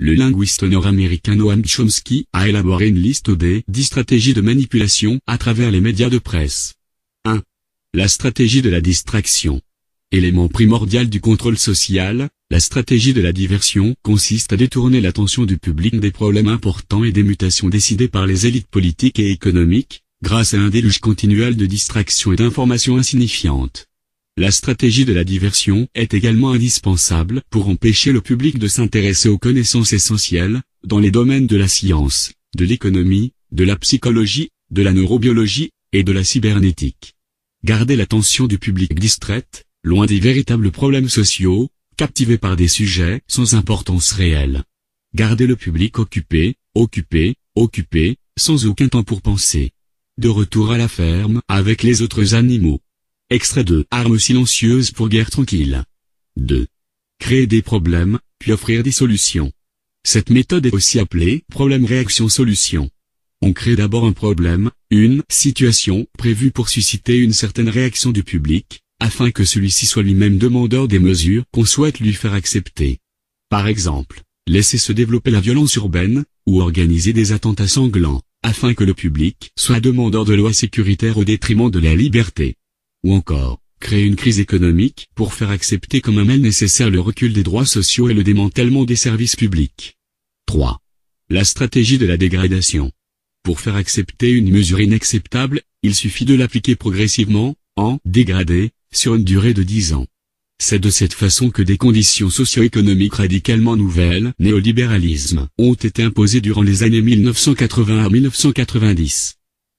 le linguiste nord-américain Noam Chomsky a élaboré une liste des 10 stratégies de manipulation à travers les médias de presse. 1. La stratégie de la distraction. Élément primordial du contrôle social, la stratégie de la diversion consiste à détourner l'attention du public des problèmes importants et des mutations décidées par les élites politiques et économiques, grâce à un déluge continuel de distractions et d'informations insignifiantes. La stratégie de la diversion est également indispensable pour empêcher le public de s'intéresser aux connaissances essentielles, dans les domaines de la science, de l'économie, de la psychologie, de la neurobiologie, et de la cybernétique. Garder l'attention du public distraite, loin des véritables problèmes sociaux, captivé par des sujets sans importance réelle. Garder le public occupé, sans aucun temps pour penser. De retour à la ferme avec les autres animaux. Extrait de Armes silencieuses pour guerre tranquille. 2. Créer des problèmes, puis offrir des solutions. Cette méthode est aussi appelée problème-réaction-solution. On crée d'abord un problème, une situation prévue pour susciter une certaine réaction du public, afin que celui-ci soit lui-même demandeur des mesures qu'on souhaite lui faire accepter. Par exemple, laisser se développer la violence urbaine, ou organiser des attentats sanglants, afin que le public soit demandeur de lois sécuritaires au détriment de la liberté. Ou encore, créer une crise économique pour faire accepter comme un mal nécessaire le recul des droits sociaux et le démantèlement des services publics. 3. La stratégie de la dégradation. Pour faire accepter une mesure inacceptable, il suffit de l'appliquer progressivement, en dégradé, sur une durée de 10 ans. C'est de cette façon que des conditions socio-économiques radicalement nouvelles, néolibéralisme, ont été imposées durant les années 1980 à 1990.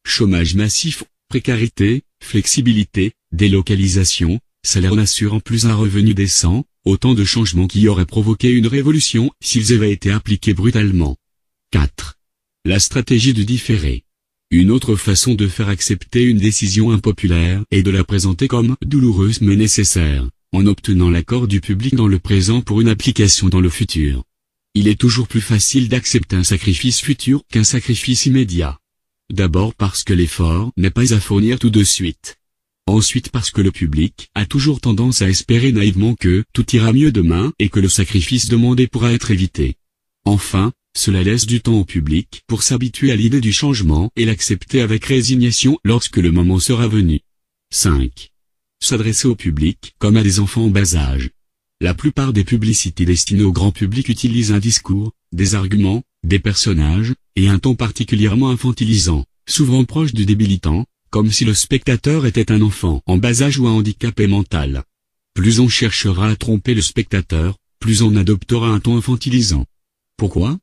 Chômage massif, précarité, flexibilité, délocalisation, salaire n'assurant plus un revenu décent, autant de changements qui auraient provoqué une révolution s'ils avaient été appliqués brutalement. 4. La stratégie du différé. Une autre façon de faire accepter une décision impopulaire est de la présenter comme douloureuse mais nécessaire, en obtenant l'accord du public dans le présent pour une application dans le futur. Il est toujours plus facile d'accepter un sacrifice futur qu'un sacrifice immédiat. D'abord parce que l'effort n'est pas à fournir tout de suite. Ensuite parce que le public a toujours tendance à espérer naïvement que tout ira mieux demain et que le sacrifice demandé pourra être évité. Enfin, cela laisse du temps au public pour s'habituer à l'idée du changement et l'accepter avec résignation lorsque le moment sera venu. 5. S'adresser au public comme à des enfants en bas âge. La plupart des publicités destinées au grand public utilisent un discours, des arguments, des personnages, et un ton particulièrement infantilisant, souvent proche du débilitant, comme si le spectateur était un enfant en bas âge ou un handicapé mental. Plus on cherchera à tromper le spectateur, plus on adoptera un ton infantilisant. Pourquoi ?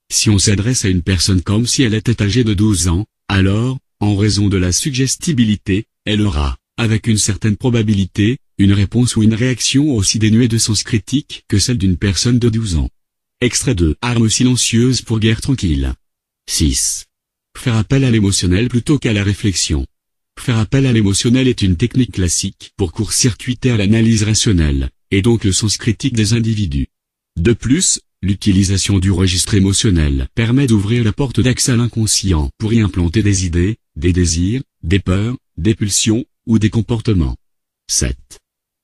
Si on s'adresse à une personne comme si elle était âgée de 12 ans, alors, en raison de la suggestibilité, elle aura, avec une certaine probabilité, une réponse ou une réaction aussi dénuée de sens critique que celle d'une personne de 12 ans. Extrait de Armes silencieuses pour guerre tranquille. 6. Faire appel à l'émotionnel plutôt qu'à la réflexion. Faire appel à l'émotionnel est une technique classique pour court-circuiter à l'analyse rationnelle, et donc le sens critique des individus. De plus, l'utilisation du registre émotionnel permet d'ouvrir la porte d'accès à l'inconscient pour y implanter des idées, des désirs, des peurs, des pulsions, ou des comportements. 7.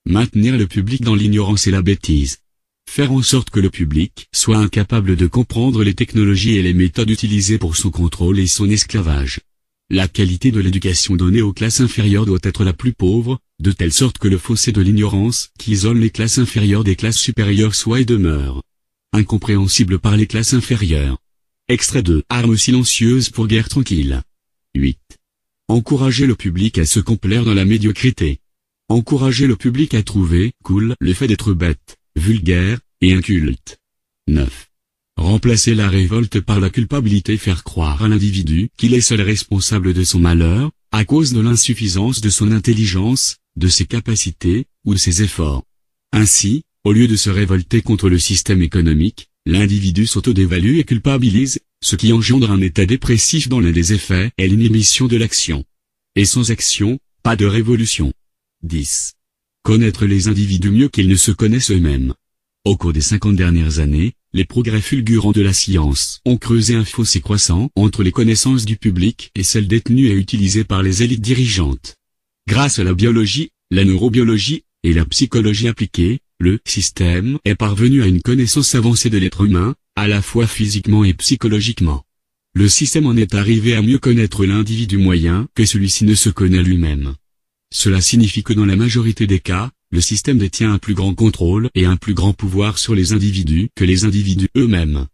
Maintenir le public dans l'ignorance et la bêtise. Faire en sorte que le public soit incapable de comprendre les technologies et les méthodes utilisées pour son contrôle et son esclavage. La qualité de l'éducation donnée aux classes inférieures doit être la plus pauvre, de telle sorte que le fossé de l'ignorance qui isole les classes inférieures des classes supérieures soit et demeure incompréhensible par les classes inférieures. Extrait de Armes silencieuses pour guerre tranquille. 8. Encourager le public à se complaire dans la médiocrité. Encourager le public à trouver cool le fait d'être bête, vulgaire, et inculte. 9. Remplacer la révolte par la culpabilité, faire croire à l'individu qu'il est seul responsable de son malheur, à cause de l'insuffisance de son intelligence, de ses capacités, ou de ses efforts. Ainsi, au lieu de se révolter contre le système économique, l'individu s'autodévalue et culpabilise, ce qui engendre un état dépressif dont l'un des effets est l'inhibition de l'action. Et sans action, pas de révolution. 10. Connaître les individus mieux qu'ils ne se connaissent eux-mêmes. Au cours des 50 dernières années, les progrès fulgurants de la science ont creusé un fossé croissant entre les connaissances du public et celles détenues et utilisées par les élites dirigeantes. Grâce à la biologie, la neurobiologie, et la psychologie appliquée, le système est parvenu à une connaissance avancée de l'être humain, à la fois physiquement et psychologiquement. Le système en est arrivé à mieux connaître l'individu moyen que celui-ci ne se connaît lui-même. Cela signifie que dans la majorité des cas, le système détient un plus grand contrôle et un plus grand pouvoir sur les individus que les individus eux-mêmes.